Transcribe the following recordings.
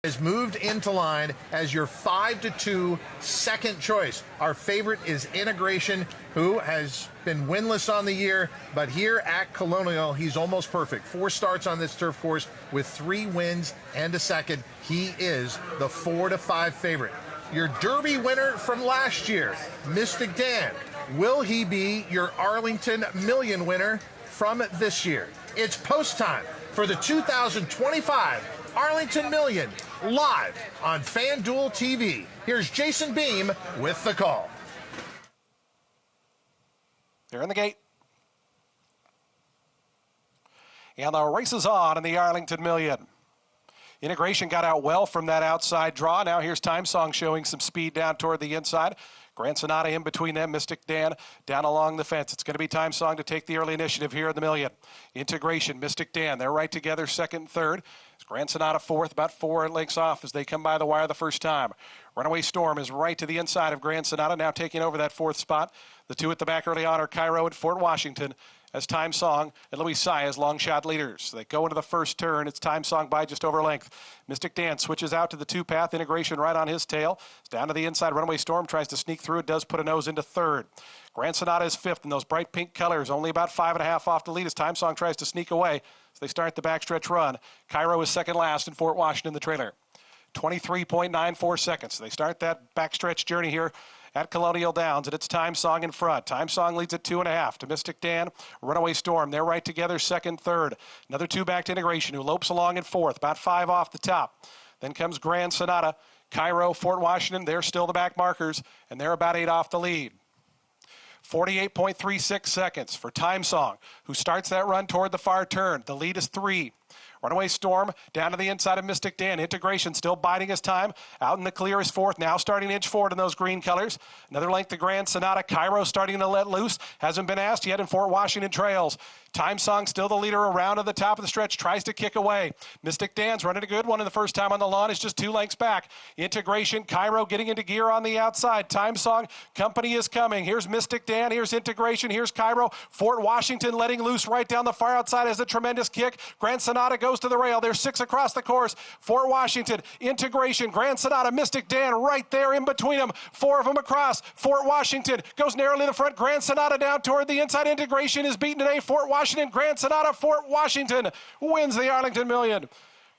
Has moved into line as your 5-2 second choice. Our favorite is Integration, who has been winless on the year, but here at Colonial, he's almost perfect. 4 starts on this turf course with 3 wins and a second. He is the 4-5 favorite. Your Derby winner from last year, Mystic Dan. Will he be your Arlington Million winner from this year? It's post time for the 2025 Arlington Million, live on FanDuel TV. Here's Jason Beam with the call. They're in the gate. And the race is on in the Arlington Million. Integration got out well from that outside draw. Now here's Time Song showing some speed down toward the inside. Grand Sonata in between them. Mystic Dan down along the fence. It's going to be Time Song to take the early initiative here in the Million. Integration, Mystic Dan. They're right together, second and third. Grand Sonata fourth, about 4 lengths off as they come by the wire the first time. Runaway Storm is right to the inside of Grand Sonata, now taking over that 4th spot. The 2 at the back early on are Cairo and Fort Washington, as Time Song and Louis Sy as long shot leaders. They go into the first turn. It's Time Song by just over length. Mystic Dan switches out to the 2-path. Integration right on his tail. It's down to the inside. Runaway Storm tries to sneak through. It does put a nose into 3rd. Grand Sonata is 5th in those bright pink colors, only about 5.5 off the lead as Time Song tries to sneak away. So they start the backstretch run. Cairo is second last in Fort Washington, the trailer. 23.94 seconds. They start that backstretch journey here at Colonial Downs, and it's Time Song in front. Time Song leads at 2.5 to Mystic Dan, Runaway Storm. They're right together, second, third. Another 2 back to Integration, who lopes along in 4th, about 5 off the top. Then comes Grand Sonata, Cairo, Fort Washington. They're still the back markers, and they're about 8 off the lead. 48.36 seconds for Time Song, who starts that run toward the far turn. The lead is 3. Runaway Storm down to the inside of Mystic Dan. Integration still biding his time. Out in the clear is 4th. Now starting to inch forward in those green colors. Another length to Grand Sonata. Cairo starting to let loose. Hasn't been asked yet in Fort Washington Trails. Time Song still the leader around to the top of the stretch. Tries to kick away. Mystic Dan's running a good one in the first time on the lawn. Is just 2 lengths back. Integration. Cairo getting into gear on the outside. Time Song. Company is coming. Here's Mystic Dan. Here's Integration. Here's Cairo. Fort Washington letting loose right down the far outside as a tremendous kick. Grand Sonata goes to the rail. There's 6 across the course. Fort Washington. Integration. Grand Sonata. Mystic Dan right there in between them. 4 of them across. Fort Washington goes narrowly to the front. Grand Sonata down toward the inside. Integration is beaten today. Fort Washington. Grand Sonata. Fort Washington wins the Arlington Million.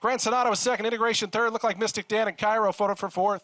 Grand Sonata was second. Integration third. Looked like Mystic Dan and Cairo photoed for 4th.